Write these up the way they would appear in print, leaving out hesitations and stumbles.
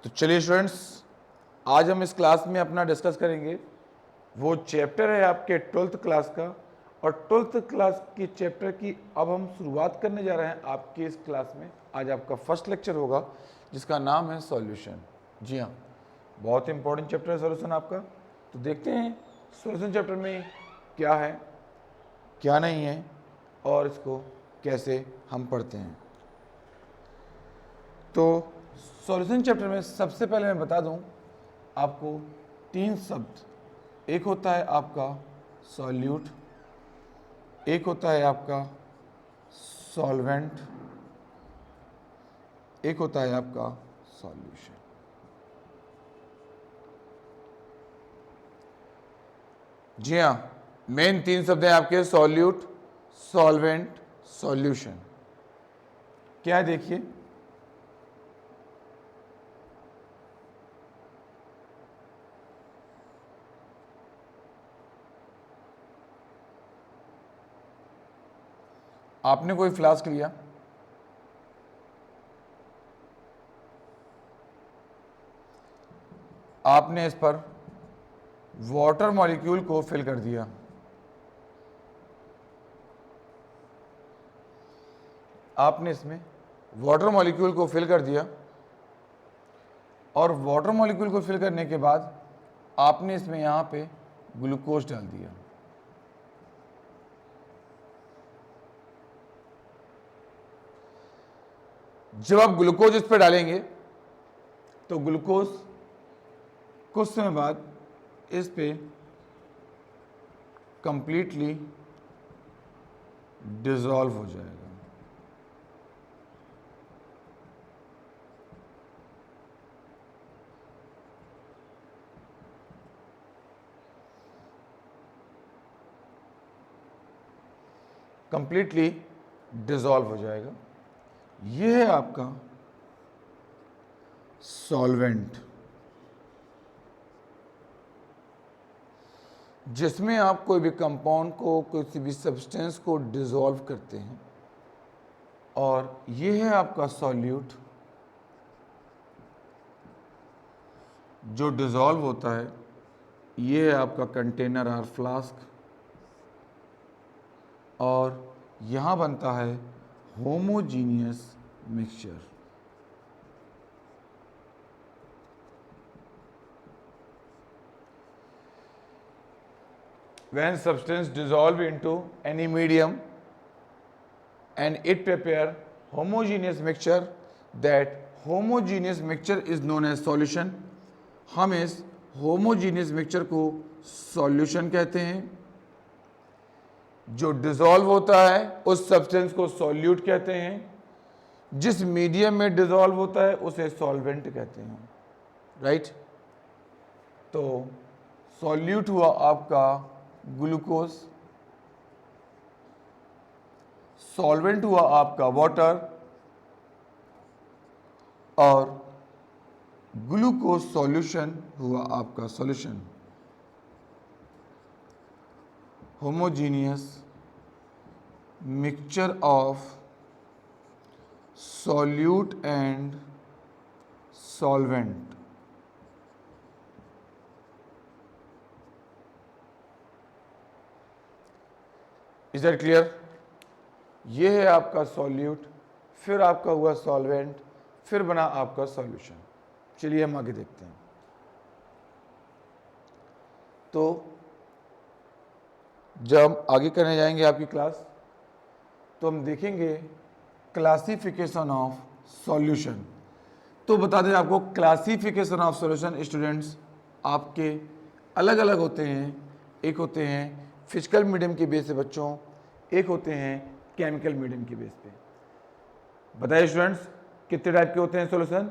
तो चलिए स्टूडेंट्स, आज हम इस क्लास में अपना डिस्कस करेंगे वो चैप्टर है आपके 12th क्लास का। और 12th क्लास के चैप्टर की अब हम शुरुआत करने जा रहे हैं आपके इस क्लास में। आज आपका फर्स्ट लेक्चर होगा जिसका नाम है सॉल्यूशन। जी हाँ, बहुत इंपॉर्टेंट चैप्टर है सॉल्यूशन आपका। तो देखते हैं सॉल्यूशन चैप्टर में क्या है, क्या नहीं है और इसको कैसे हम पढ़ते हैं। तो सॉल्यूशन चैप्टर में सबसे पहले मैं बता दूं आपको 3 शब्द। एक होता है आपका सॉल्यूट, एक होता है आपका सॉल्वेंट, एक होता है आपका सॉल्यूशन। जी हाँ, मेन 3 शब्द हैं आपके सॉल्यूट, सॉल्वेंट, सॉल्यूशन। क्या है देखिए, आपने कोई फ्लास्क लिया, आपने इस पर वाटर मॉलिक्यूल को फिल कर दिया। आपने इसमें वाटर मॉलिक्यूल को फिल कर दिया और वाटर मॉलिक्यूल को फिल करने के बाद आपने इसमें यहाँ पे ग्लूकोज डाल दिया। जब आप ग्लूकोज इस पर डालेंगे तो ग्लूकोज कुछ समय बाद इस पे कंप्लीटली डिसॉल्व हो जाएगा। कंप्लीटली डिसॉल्व हो जाएगा। यह है आपका सॉल्वेंट, जिसमें आप कोई भी कंपाउंड को, किसी भी सब्सटेंस को डिसॉल्व करते हैं। और यह है आपका सॉल्यूट, जो डिसॉल्व होता है। ये है आपका कंटेनर और फ्लास्क, और यहाँ बनता है homogeneous mixture. When substance dissolve into any medium and it prepare homogeneous mixture, that homogeneous mixture is known as solution. हम इस homogeneous mixture को solution कहते हैं। जो डिसॉल्व होता है उस सब्सटेंस को सॉल्यूट कहते हैं। जिस मीडियम में डिसॉल्व होता है उसे सॉल्वेंट कहते हैं। राइट? तो सॉल्यूट हुआ आपका ग्लूकोज, सॉल्वेंट हुआ आपका वाटर, और ग्लूकोज सॉल्यूशन हुआ आपका solution. Homogeneous mixture of solute and solvent. Is that clear? ये है आपका सॉल्यूट, फिर आपका हुआ सॉल्वेंट, फिर बना आपका सॉल्यूशन। चलिए हम आगे देखते हैं। तो जब आगे करने जाएंगे आपकी क्लास, तो हम देखेंगे क्लासिफिकेशन ऑफ सॉल्यूशन। तो बता दें आपको, क्लासिफिकेशन ऑफ सॉल्यूशन स्टूडेंट्स आपके अलग अलग होते हैं। एक होते हैं फिजिकल मीडियम के बेस पे बच्चों, एक होते हैं केमिकल मीडियम के बेस पे। बताइए स्टूडेंट्स, कितने टाइप के होते हैं सॉल्यूशन?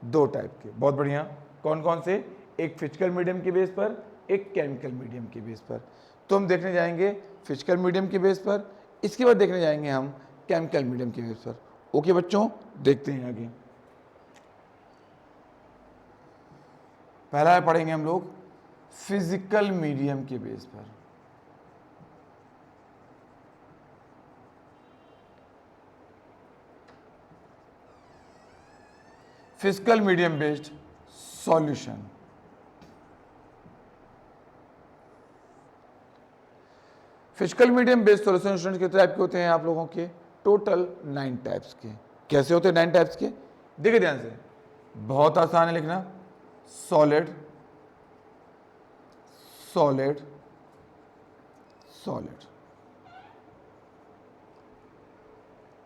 2 टाइप के। बहुत बढ़िया। कौन कौन से? एक फिजिकल मीडियम के बेस पर, एक केमिकल मीडियम के बेस पर। तो हम देखने जाएंगे फिजिकल मीडियम के बेस पर, इसके बाद देखने जाएंगे हम केमिकल मीडियम के बेस पर। ओके बच्चों, देखते हैं आगे। पहला पढ़ेंगे हम लोग फिजिकल मीडियम के बेस पर। Physical medium based solution. Physical medium based solution student कितने टाइप के होते हैं आप लोगों के? टोटल 9 टाइप्स के। कैसे होते हैं 9 टाइप्स के? देखिए ध्यान से, बहुत आसान है लिखना। Solid, solid, solid,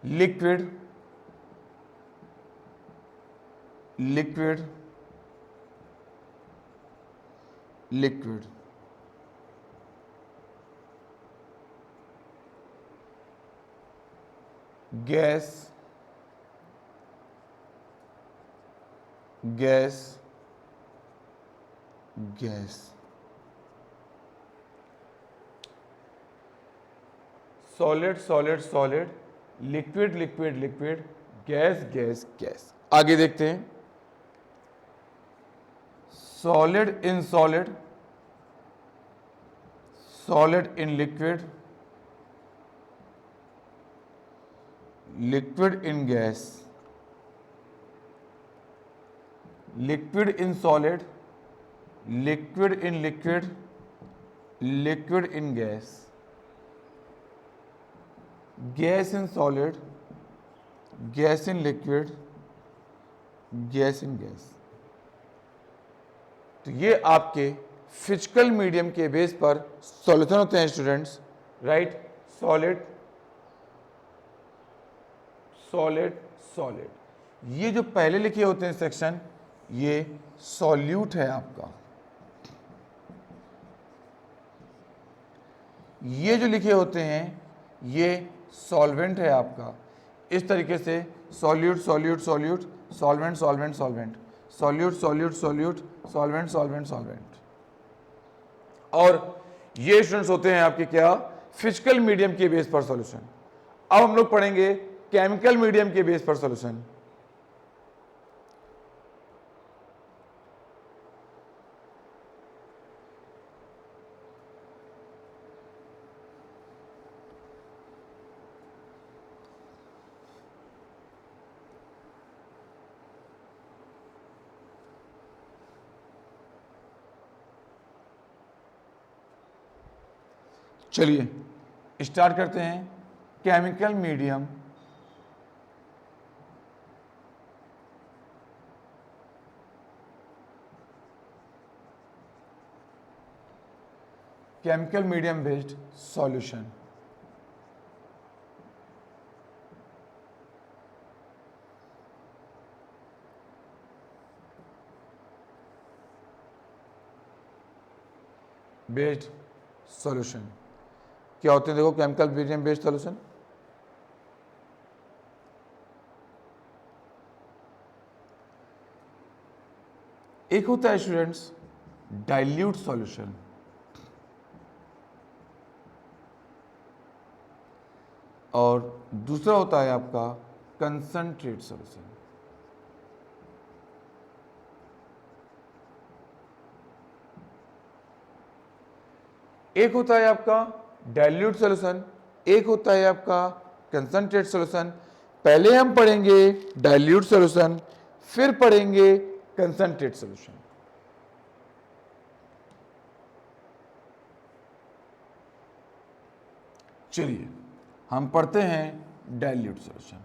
liquid, liquid, liquid, gas, gas, gas, solid, solid, solid, liquid, liquid, liquid, gas, gas, gas. आगे देखते हैं। Solid in solid, solid in liquid, liquid in gas, liquid in solid, liquid in liquid, liquid in gas, gas in solid, gas in liquid, gas in gas. तो ये आपके physical medium के base पर solution होते हैं students, right. Solid, solid, solid. ये जो पहले लिखे होते हैं सेक्शन, ये सॉल्यूट है आपका। ये जो लिखे होते हैं ये सॉल्वेंट है आपका। इस तरीके से solute, solute, solute, solvent, solvent, solvent, solute, solute, solute, solvent, solvent, solvent. और ये स्टूडेंट्स होते हैं आपके क्या? फिजिकल मीडियम के बेस पर सॉल्यूशन। अब हम लोग पढ़ेंगे केमिकल मीडियम के बेस पर सॉल्यूशन। चलिए स्टार्ट करते हैं। Chemical medium, chemical medium based solution. Based solution क्या होते हैं? देखो, केमिकल मीडियम बेस्ड सॉल्यूशन, एक होता है स्टूडेंट्स डाइल्यूट सॉल्यूशन, और दूसरा होता है आपका कंसंट्रेट सॉल्यूशन। एक होता है आपका डाइल्यूट सॉल्यूशन, एक होता है आपका कंसंट्रेट सॉल्यूशन। पहले हम पढ़ेंगे डाइल्यूट सॉल्यूशन, फिर पढ़ेंगे कंसंट्रेट सॉल्यूशन। चलिए हम पढ़ते हैं डाइल्यूट सॉल्यूशन।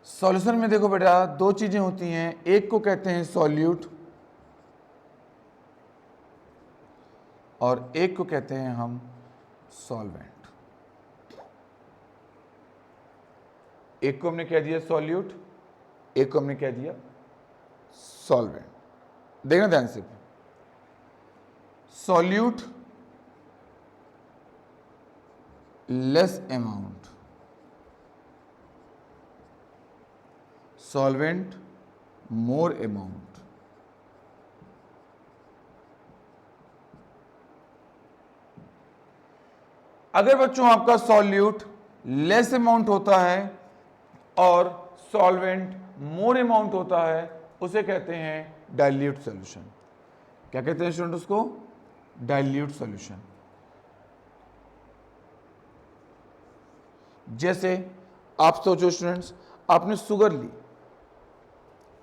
सॉल्यूशन में देखो बेटा, दो चीजें होती हैं, एक को कहते हैं सॉल्यूट और एक को कहते हैं हम सॉल्वेंट। एक को हमने कह दिया सॉल्यूट, एक को हमने कह दिया सॉल्वेंट। देखना ध्यान से, solute less amount, solvent more amount. अगर बच्चों आपका सॉल्यूट लेस अमाउंट होता है और सॉल्वेंट मोर अमाउंट होता है, उसे कहते हैं डाइल्यूट सॉल्यूशन। क्या कहते हैं स्टूडेंट उसको? Dilute solution. जैसे आप सोचो स्टूडेंट्स, आपने शुगर ली,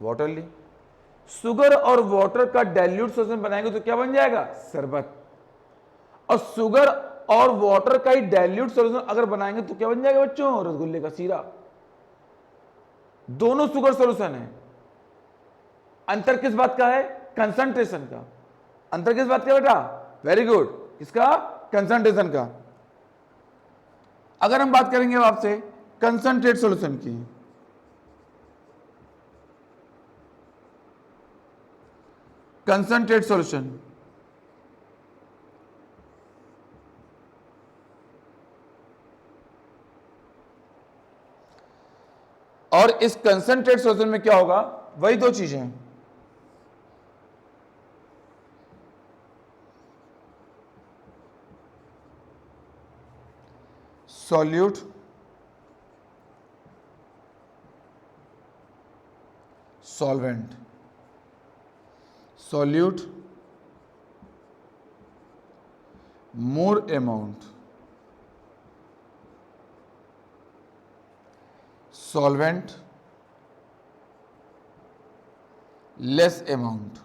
वाटर ली, शुगर और वाटर का डाइल्यूट सॉल्यूशन बनाएंगे तो क्या बन जाएगा? शरबत। और शुगर और वाटर का ही डाइल्यूट सॉल्यूशन अगर बनाएंगे तो क्या बन जाएगा बच्चों? रसगुल्ले का सीरा। दोनों शुगर सॉल्यूशन है। अंतर किस बात का है? कंसंट्रेशन का। अंतर किस बात का बेटा? वेरी गुड, इसका कंसंट्रेशन का। अगर हम बात करेंगे आपसे कंसंट्रेट सॉल्यूशन की, कंसंट्रेट सॉल्यूशन और इस कंसंट्रेट सॉल्यूशन में क्या होगा? वही दो चीजें, solute solvent, solute more amount, solvent less amount.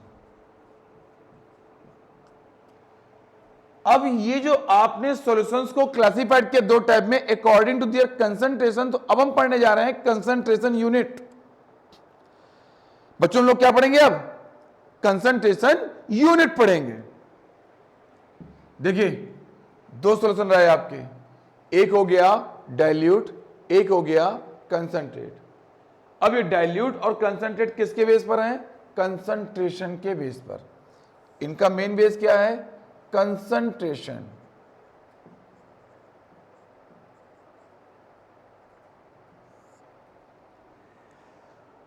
अब ये जो आपने सॉल्यूशंस को क्लासिफाइड किया दो टाइप में अकॉर्डिंग टू देयर कंसंट्रेशन, तो अब हम पढ़ने जा रहे हैं कंसंट्रेशन यूनिट। बच्चों लोग क्या पढ़ेंगे? अब कंसंट्रेशन यूनिट पढ़ेंगे। देखिए दो सॉल्यूशन रहे आपके, एक हो गया डाइल्यूट, एक हो गया कंसंट्रेट। अब ये डाइल्यूट और कंसंट्रेट किसके बेस पर हैं? कंसंट्रेशन के बेस पर। इनका मेन बेस क्या है? कंसंट्रेशन।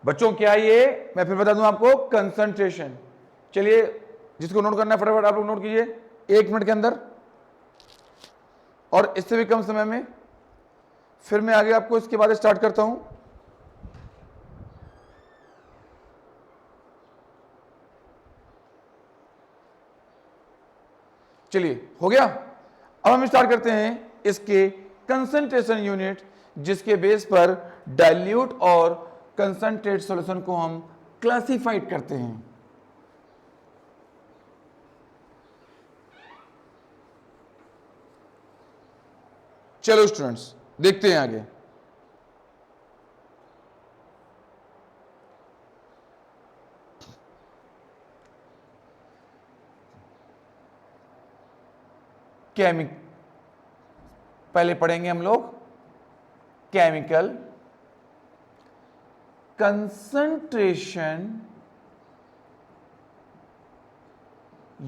बच्चों क्या ये, मैं फिर बता दूं आपको, कंसंट्रेशन। चलिए जिसको नोट करना है फटाफट आप लोग नोट कीजिए 1 मिनट के अंदर, और इससे भी कम समय में। फिर मैं आगे आपको इसके बाद स्टार्ट करता हूं। चलिए हो गया। अब हम स्टार्ट करते हैं इसके कंसंट्रेशन यूनिट, जिसके बेस पर डाइल्यूट और कंसंट्रेट सॉल्यूशन को हम क्लासिफाइड करते हैं। चलो स्टूडेंट्स देखते हैं आगे। पहले पढ़ेंगे हम लोग केमिकल कंसंट्रेशन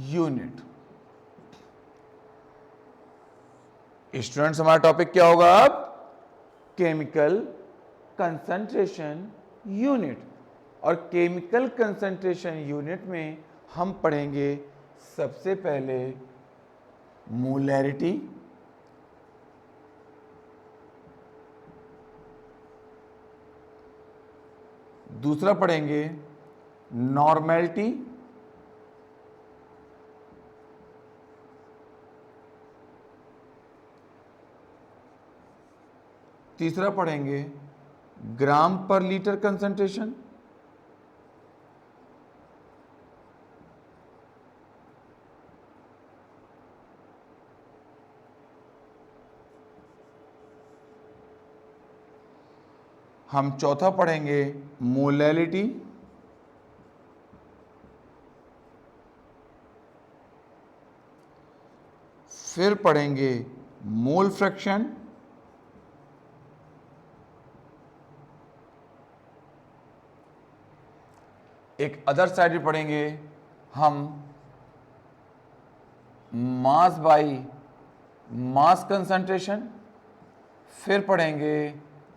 यूनिट। स्टूडेंट्स हमारा टॉपिक क्या होगा अब? Chemical concentration unit. और केमिकल कंसंट्रेशन यूनिट में हम पढ़ेंगे सबसे पहले मोलैरिटी, दूसरा पढ़ेंगे नॉर्मेलिटी, तीसरा पढ़ेंगे ग्राम पर लीटर कंसंट्रेशन, हम चौथा पढ़ेंगे मोलैलिटी, फिर पढ़ेंगे मोल फ्रैक्शन, एक अदर साइड में पढ़ेंगे हम मास बाई मास कंसंट्रेशन, फिर पढ़ेंगे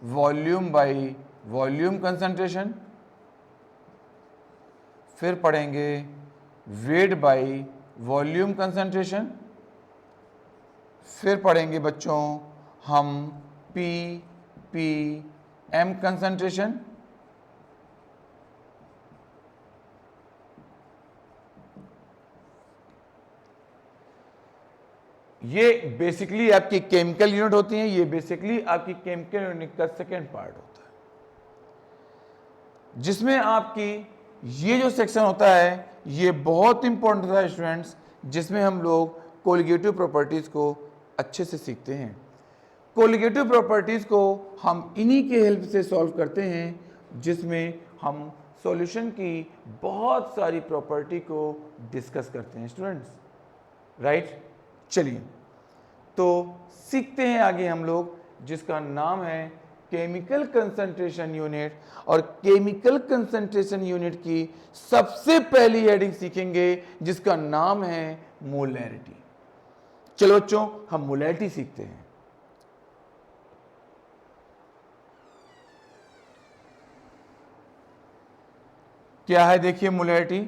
वॉल्यूम बाई वॉल्यूम कंसंट्रेशन, फिर पढ़ेंगे वेट बाई वॉल्यूम कंसंट्रेशन, फिर पढ़ेंगे बच्चों हम पी पी एम कंसंट्रेशन, ये बेसिकली आपकी केमिकल यूनिट होती हैं। ये बेसिकली आपकी केमिकल यूनिट का सेकेंड पार्ट होता है, जिसमें आपकी ये जो सेक्शन होता है ये बहुत इंपॉर्टेंट होता है स्टूडेंट्स, जिसमें हम लोग कोलिगेटिव प्रॉपर्टीज को अच्छे से सीखते हैं। कोलिगेटिव प्रॉपर्टीज को हम इन्हीं के हेल्प से सॉल्व करते हैं, जिसमें हम सॉल्यूशन की बहुत सारी प्रॉपर्टी को डिस्कस करते हैं स्टूडेंट्स, राइट। चलिए तो सीखते हैं आगे हम लोग, जिसका नाम है केमिकल कंसंट्रेशन यूनिट। और केमिकल कंसंट्रेशन यूनिट की सबसे पहली हेडिंग सीखेंगे जिसका नाम है मोलैरिटी। चलो बच्चों हम मोलैरिटी सीखते हैं। क्या है देखिए मोलैरिटी,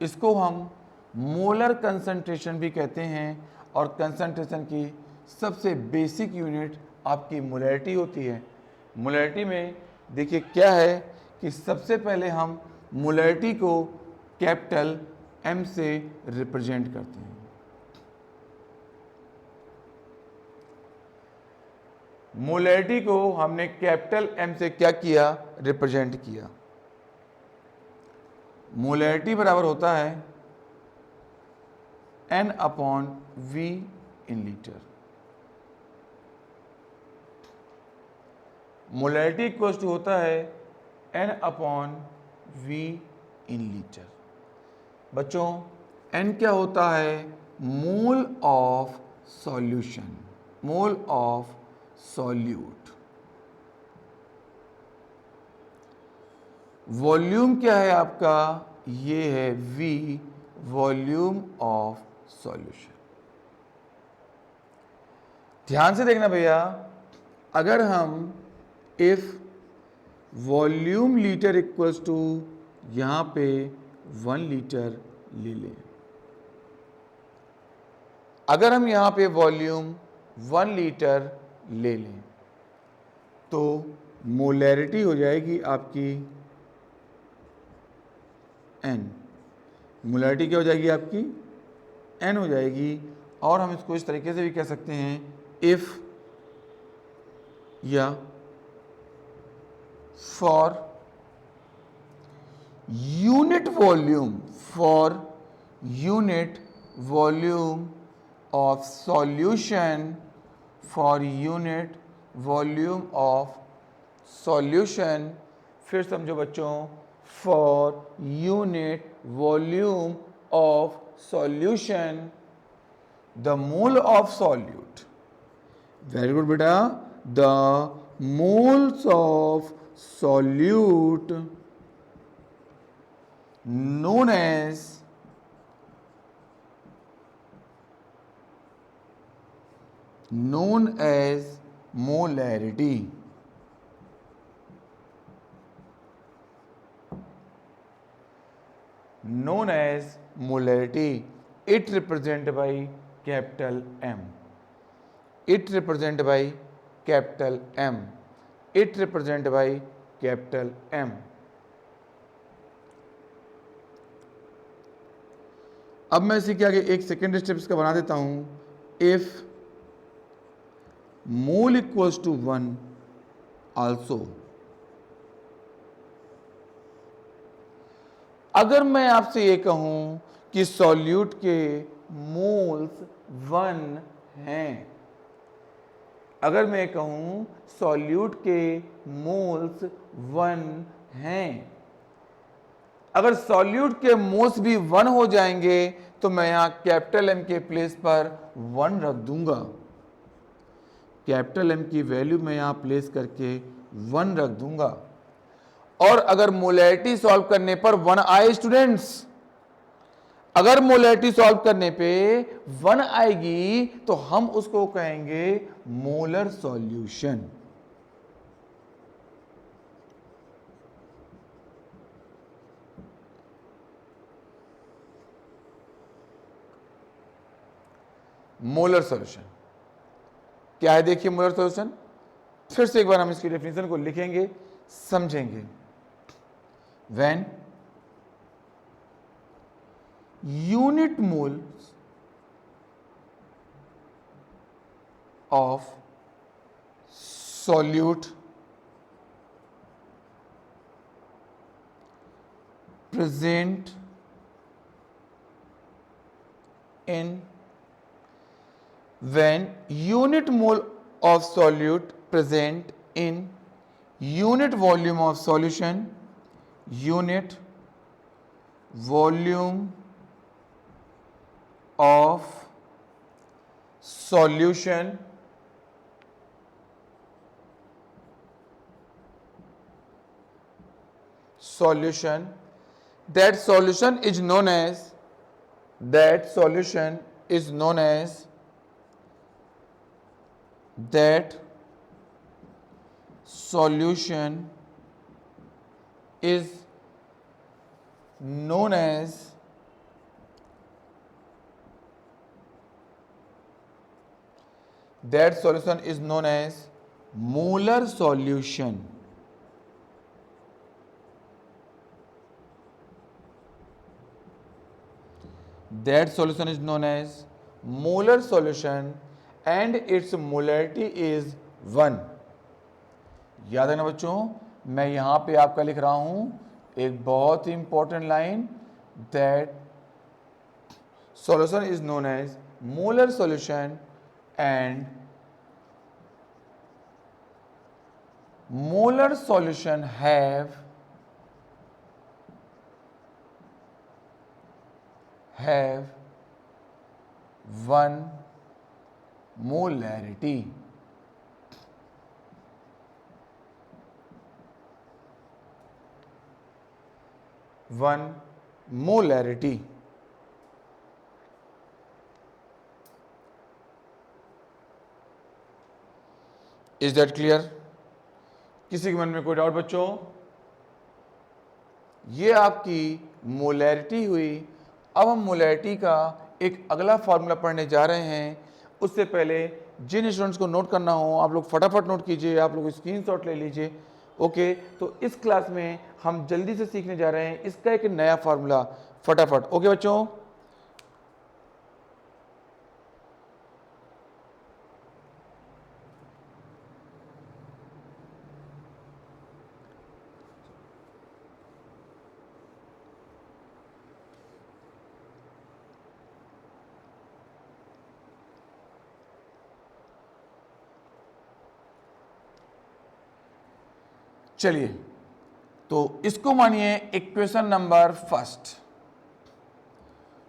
इसको हम मोलर कंसंट्रेशन भी कहते हैं, और कंसंट्रेशन की सबसे बेसिक यूनिट आपकी मोलैरिटी होती है। मोलैरिटी में देखिए क्या है कि सबसे पहले हम मोलैरिटी को कैपिटल M से रिप्रेजेंट करते हैं। मोलैरिटी को हमने कैपिटल M से क्या किया, रिप्रेजेंट किया। मोलैरिटी बराबर होता है N/V in litre. Molarity equals to होता है N/V इन लीटर। बच्चों N क्या होता है, mole of solution, mole of solute. Volume क्या है आपका, ये है V, वॉल्यूम ऑफ सॉल्यूशन। ध्यान से देखना भैया, अगर हम if volume litre equals to यहां पे 1 लीटर ले लें, अगर हम यहां पे वॉल्यूम 1 लीटर ले लें तो मोलैरिटी हो जाएगी आपकी N। मोलैरिटी क्या हो जाएगी आपकी, N हो जाएगी। और हम इसको इस तरीके से भी कह सकते हैं, इफ या for unit volume, for unit volume of solution, for unit volume of solution, फिर समझो बच्चों, for unit volume of solution the mole of solute. Very good बेटा, the moles of solute known as molarity। known as molarity, it represented by capital M, it represented by capital M, it represented by capital M। अब मैं इसी के आगे एक second step इसका बना देता हूं, if mole equals to 1 also. अगर मैं आपसे ये कहूं कि सॉल्यूट के मोल्स 1 हैं, अगर मैं कहूं सॉल्यूट के मोल्स 1 हैं, अगर सॉल्यूट के मोल्स भी 1 हो जाएंगे तो मैं यहां कैपिटल M के प्लेस पर 1 रख दूंगा। कैपिटल M की वैल्यू मैं यहां प्लेस करके 1 रख दूंगा। और अगर मोलैरिटी सॉल्व करने पर 1 आए स्टूडेंट्स, अगर मोलैरिटी सॉल्व करने पे 1 आएगी तो हम उसको कहेंगे मोलर सॉल्यूशन। मोलर सॉल्यूशन क्या है देखिए, मोलर सॉल्यूशन फिर से एक बार हम इसकी डेफिनेशन को लिखेंगे, समझेंगे। When unit moles of solute present in when unit mole of solute present in unit volume of solution, unit volume of solution, that solution is known as that solution is known as that solution is known as that solution is known as molar solution. That solution is known as molar solution and its molarity is 1. याद है ना बच्चों, मैं यहां पे आपका लिख रहा हूं एक बहुत ही important line, that solution is known as molar solution and molar solution have 1 molarity. Is that clear? किसी के मन में कोई डाउट बच्चों? ये आपकी मोलैरिटी हुई। अब हम मोलैरिटी का एक अगला फॉर्मूला पढ़ने जा रहे हैं। उससे पहले जिन स्टूडेंट्स को नोट करना हो आप लोग फटाफट नोट कीजिए, आप लोग स्क्रीनशॉट ले लीजिए। ओके, तो इस क्लास में हम जल्दी से सीखने जा रहे हैं इसका एक नया फॉर्मूला, फटाफट। ओके बच्चों, चलिए तो इसको मानिए equation number first,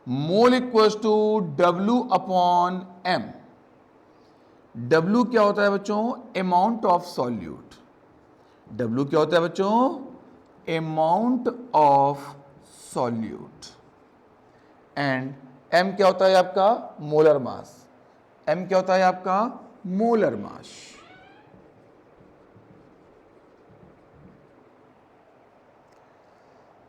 mole equals to W upon M। W क्या होता है बच्चों? Amount of solute. W क्या होता है बच्चों? Amount of solute. And M क्या होता है आपका? Molar mass. M क्या होता है आपका? Molar mass.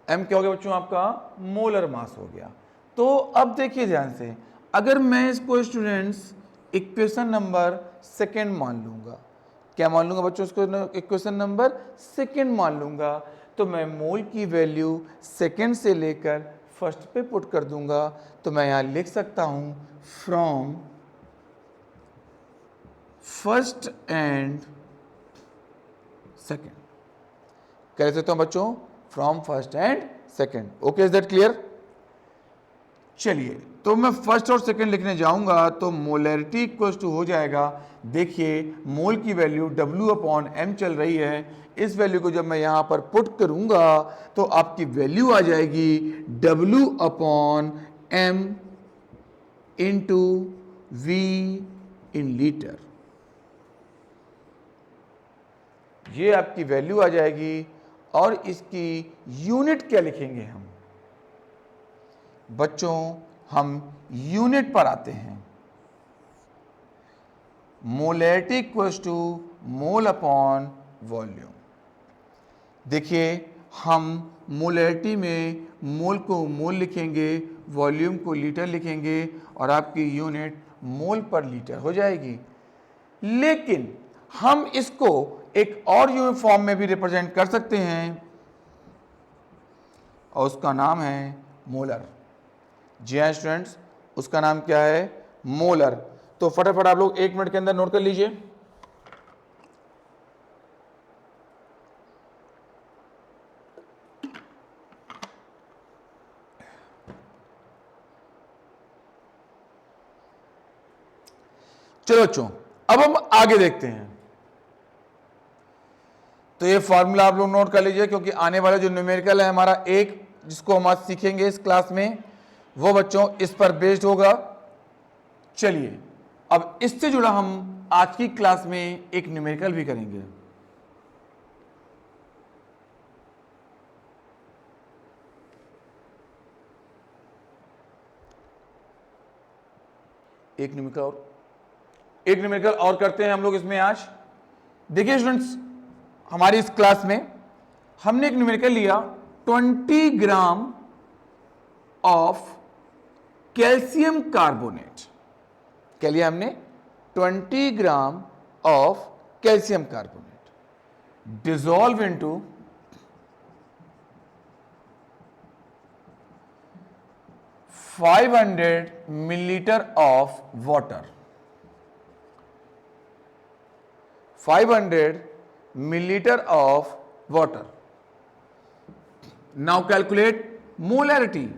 M क्या हो गया बच्चों? आपका मोलर मास हो गया। तो अब देखिए ध्यान से, अगर मैं इसको स्टूडेंट्स इक्वेशन नंबर सेकंड मान लूंगा, क्या मान लूंगा बच्चों? इसको इक्वेशन नंबर सेकंड मान लूंगा, तो मैं मोल की वैल्यू सेकंड से लेकर फर्स्ट पे पुट कर दूंगा। तो मैं यहां लिख सकता हूं फ्रॉम फर्स्ट एंड सेकंड। कह सकता हूं बच्चों from first and second. Okay, is that clear? चलिए, तो मैं फर्स्ट और सेकंड लिखने जाऊंगा तो मोलैरिटी इक्वल्स टू हो जाएगा, देखिए मोल की वैल्यू W अपॉन M चल रही है। इस वैल्यू को जब मैं यहां पर पुट करूंगा तो आपकी वैल्यू आ जाएगी W upon M into V in litre. ये आपकी वैल्यू आ जाएगी। और इसकी यूनिट क्या लिखेंगे हम बच्चों? हम यूनिट पर आते हैं। Molarity equals to mole upon volume. देखिए, हम मोलैरिटी में मोल को मोल लिखेंगे, वॉल्यूम को लीटर लिखेंगे और आपकी यूनिट मोल पर लीटर हो जाएगी। लेकिन हम इसको एक और यूनिफॉर्म में भी रिप्रेजेंट कर सकते हैं और उसका नाम है मोलर। जी हाँ स्टूडेंट्स, उसका नाम क्या है? मोलर। तो फटाफट आप लोग 1 मिनट के अंदर नोट कर लीजिए। चलो बच्चों, अब हम आगे देखते हैं। तो ये फॉर्मूला आप लोग नोट कर लीजिए, क्योंकि आने वाला जो न्यूमेरिकल है हमारा एक, जिसको हम आज सीखेंगे इस क्लास में, वो बच्चों इस पर बेस्ड होगा। चलिए, अब इससे जुड़ा हम आज की क्लास में एक न्यूमेरिकल भी करेंगे। एक न्यूमेरिकल और करते हैं हम लोग इसमें आज। देखिए स्टूडेंट्स, हमारी इस क्लास में हमने एक न्यूमेरिकल लिया 20 ग्राम ऑफ कैल्शियम कार्बोनेट। क्या लिया हमने? 20 gram of calcium carbonate dissolve into 500 millilitre of water. 500 milliliter of water. Now calculate molarity.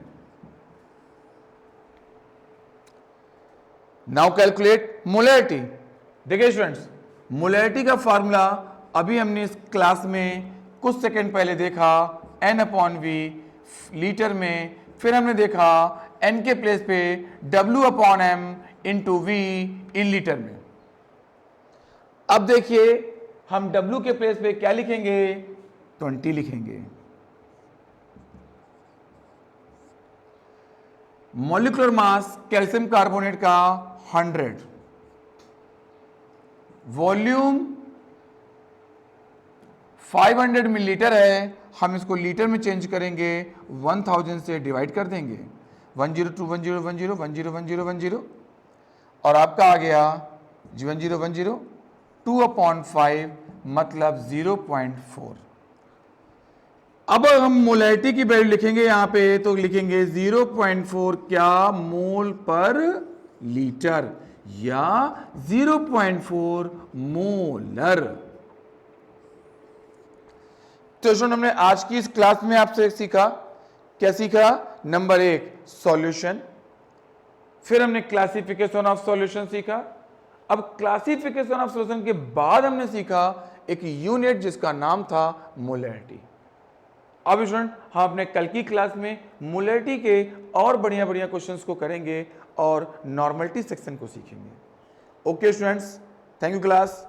देखिए स्टूडेंट्स, मोलैरिटी का फॉर्मूला अभी हमने इस क्लास में कुछ सेकंड पहले देखा, N/V लीटर में, फिर हमने देखा N के प्लेस पे W/M into V in litre में। अब देखिए, हम W के प्लेस पे क्या लिखेंगे? 20 लिखेंगे। मॉलिक्यूलर मास कैल्शियम कार्बोनेट का 100, वॉल्यूम 500 मिलीलीटर है, हम इसको लीटर में चेंज करेंगे, 1000 से डिवाइड कर देंगे, 10 और आपका आ गया 1010 2/5 मतलब 0.4। अब हम मोलैरिटी की वैल्यू लिखेंगे यहां पे, तो लिखेंगे 0.4 क्या मोल पर लीटर या 0.4 मोलर। तो स्टूडेंट, हमने आज की इस क्लास में आपसे सीखा, क्या सीखा? नंबर 1 सॉल्यूशन, फिर हमने क्लासिफिकेशन ऑफ सॉल्यूशन सीखा। अब क्लासिफिकेशन ऑफ सॉल्यूशन के बाद हमने सीखा एक यूनिट जिसका नाम था मोलैरिटी। अब स्टूडेंट, हम अपने कल की क्लास में मोलैरिटी के और बढ़िया बढ़िया क्वेश्चंस को करेंगे और नॉर्मलिटी सेक्शन को सीखेंगे। Okay students, thank you class.